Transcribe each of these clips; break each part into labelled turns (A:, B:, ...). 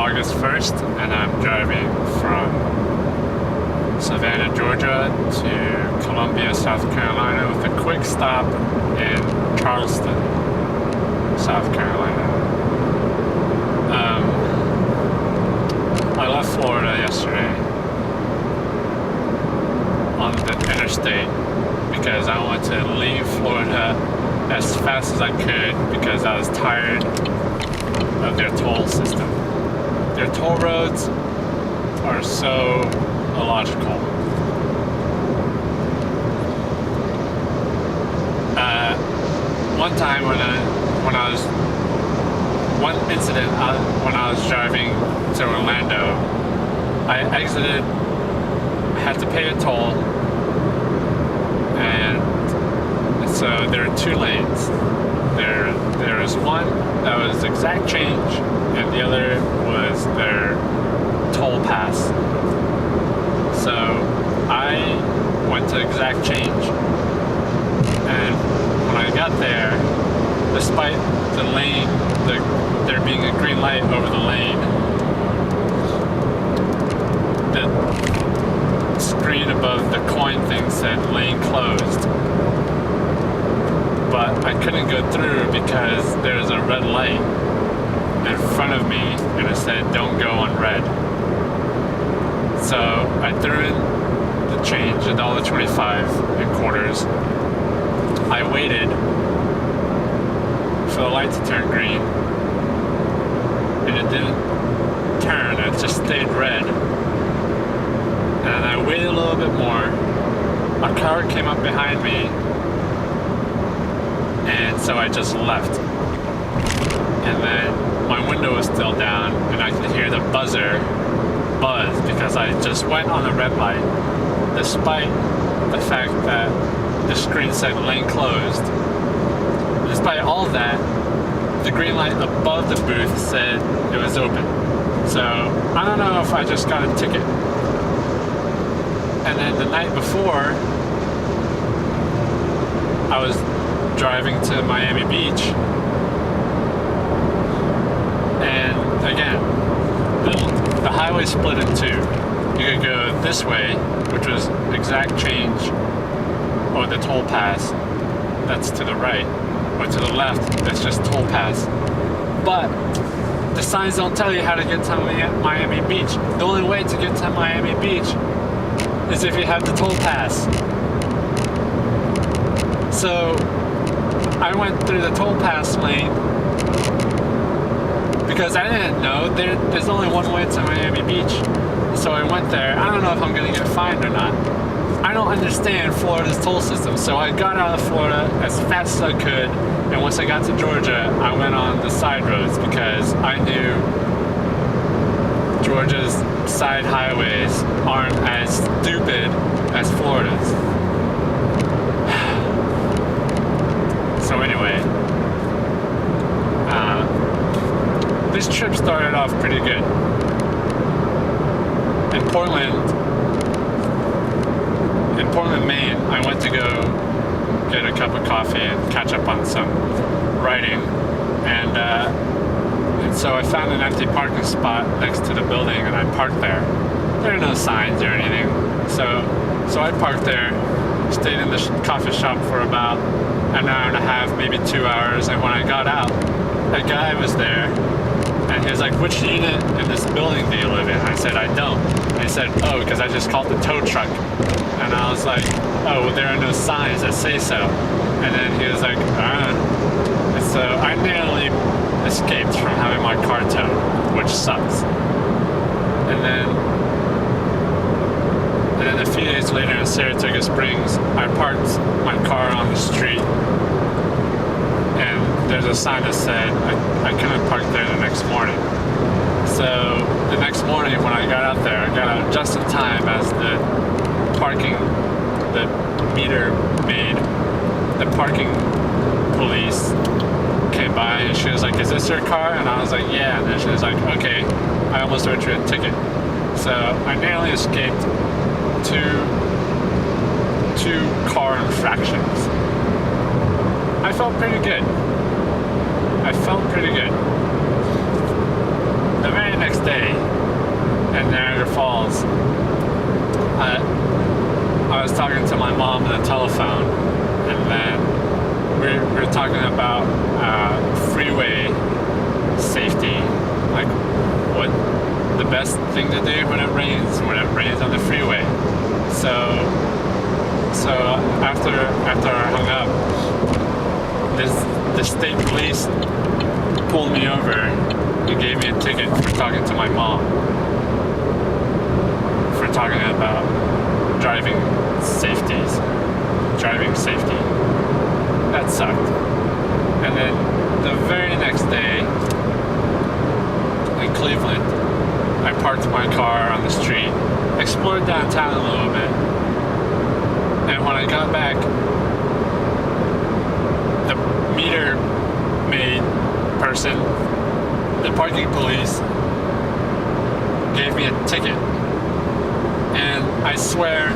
A: August 1st, and I'm driving from Savannah, Georgia to Columbia, South Carolina with a quick stop in Charleston, South Carolina. I left Florida yesterday on the interstate because I wanted to leave Florida as fast as I could because I was tired of their toll system. Their toll roads are so illogical. One time when I was driving to Orlando, I exited, had to pay a toll, and so there are two lanes. There was one that was exact change, and the other was their toll pass. So I went to exact change, and when I got there, despite the lane, there being a green light over the lane, the screen above the coin thing said lane closed. But I couldn't go through because there's a red light in front of me and it said don't go on red. So I threw in the change, $1.25 in quarters. I waited for the light to turn green, and it didn't turn, it just stayed red. And I waited a little bit more. A car came up behind me, and so I just left. And then my window was still down, and I could hear the buzzer buzz because I just went on the red light, despite the fact that the screen said lane closed. Despite all that, the green light above the booth said it was open. So I don't know if I just got a ticket. And then the night before, I was driving to Miami Beach, and again, the highway split in two. You could go this way, which was exact change, or the toll pass, that's to the right, or to the left, that's just toll pass. But the signs don't tell you how to get to Miami Beach. The only way to get to Miami Beach is if you have the toll pass. So I went through the toll pass lane because I didn't know there's only one way to Miami Beach. So I went there. I don't know if I'm gonna get fined or not. I don't understand Florida's toll system, so I got out of Florida as fast as I could, and once I got to Georgia, I went on the side roads because I knew Georgia's side highways aren't as stupid as Florida's. So anyway, this trip started off pretty good. In Portland, Maine, I went to go get a cup of coffee and catch up on some writing, and so I found an empty parking spot next to the building, and I parked there. There are no signs or anything, so I parked there, stayed in the coffee shop for about an hour and a half, maybe 2 hours, and when I got out, a guy was there, and he was like, which unit in this building do you live in? I said, I don't. And he said, oh, because I just called the tow truck. And I was like, oh, well, there are no signs that say so. And then he was like, And so I nearly escaped from having my car towed, which sucks. And then a few days later in Saratoga Springs, I parked my car on the street, and there's a sign that said I couldn't park there the next morning. So the next morning when I got out there, I got out just in time as the meter maid, the parking police came by, and she was like, is this your car? And I was like, yeah. And then she was like, okay, I almost wrote you a ticket. So I narrowly escaped two car infractions. I felt pretty good. The very next day in Niagara Falls, I was talking to my mom on the telephone, and then we were talking about freeway safety, like what the best thing to do when it rains on the freeway. So after I hung up, the state police pulled me over and gave me a ticket for talking to my mom, for talking about driving safety. That sucked. And then the very next day in Cleveland, I parked my car on the street, explored downtown a little bit, and when I got back, the meter maid person, the parking police, gave me a ticket. And I swear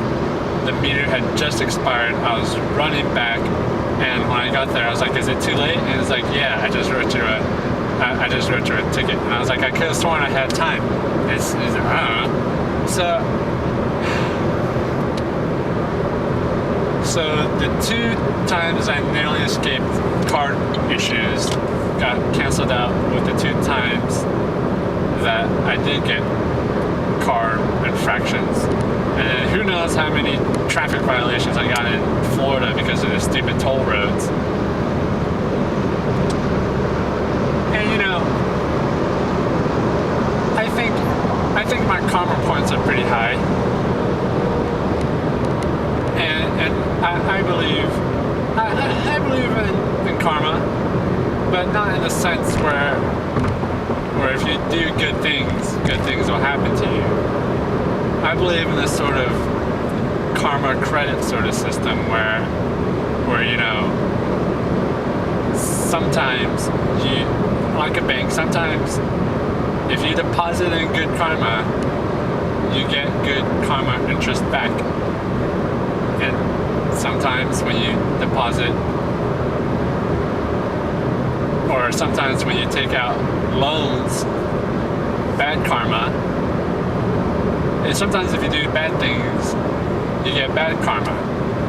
A: the meter had just expired. I was running back, and when I got there, I was like, "Is it too late?" And it's like, "Yeah, I just wrote you a ticket." And I was like, "I could have sworn I had time." It's like, I don't know. So the 2 times I narrowly escaped car issues got canceled out with the 2 times that I did get car infractions. And then who knows how many traffic violations I got in Florida because of the stupid toll roads. And you know, I think my karma points are pretty high. And I believe in karma, but not in the sense where if you do good things will happen to you. I believe in this sort of karma credit sort of system where you know, sometimes you, like a bank, sometimes if you deposit in good karma, you get good karma interest back. And sometimes when you deposit, or sometimes when you take out loans, bad karma. And sometimes if you do bad things, you get bad karma.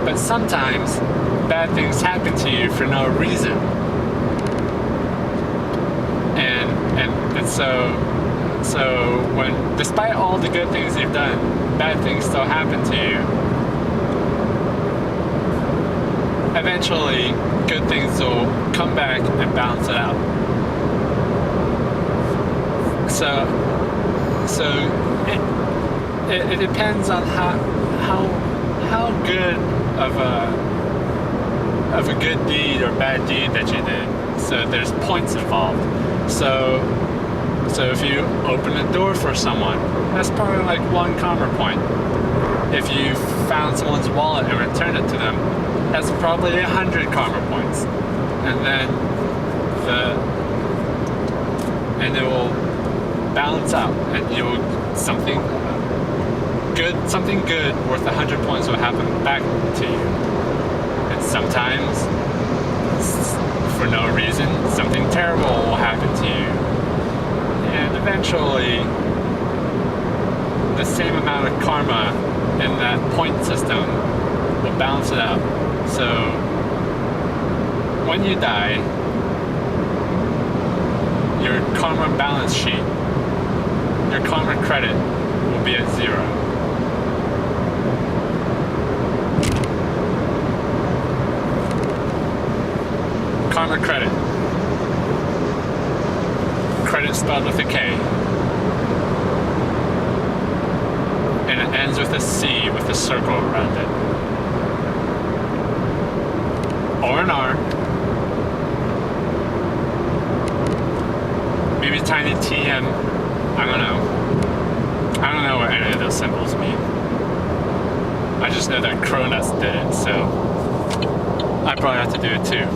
A: But sometimes bad things happen to you for no reason. And so when, despite all the good things you've done, bad things still happen to you. Eventually, good things will come back and balance it out. So it depends on how good of a good deed or bad deed that you did. So there's points involved. So if you open a door for someone, that's probably like 1 karma point. If you found someone's wallet and returned it to them, that's probably 100 karma points. And then it will balance out, and something good worth 100 points will happen back to you. And sometimes, for no reason, something terrible will happen to you. And eventually, the same amount of karma in that point system will balance it out. So, when you die, your karma balance sheet, your karma credit will be at 0. Karma credit. Credit spelled with a K. And it ends with a C with a circle around it. Or an R. Maybe tiny TM. I don't know. I don't know what any of those symbols mean. I just know that Cronuts did it, so I probably have to do it too.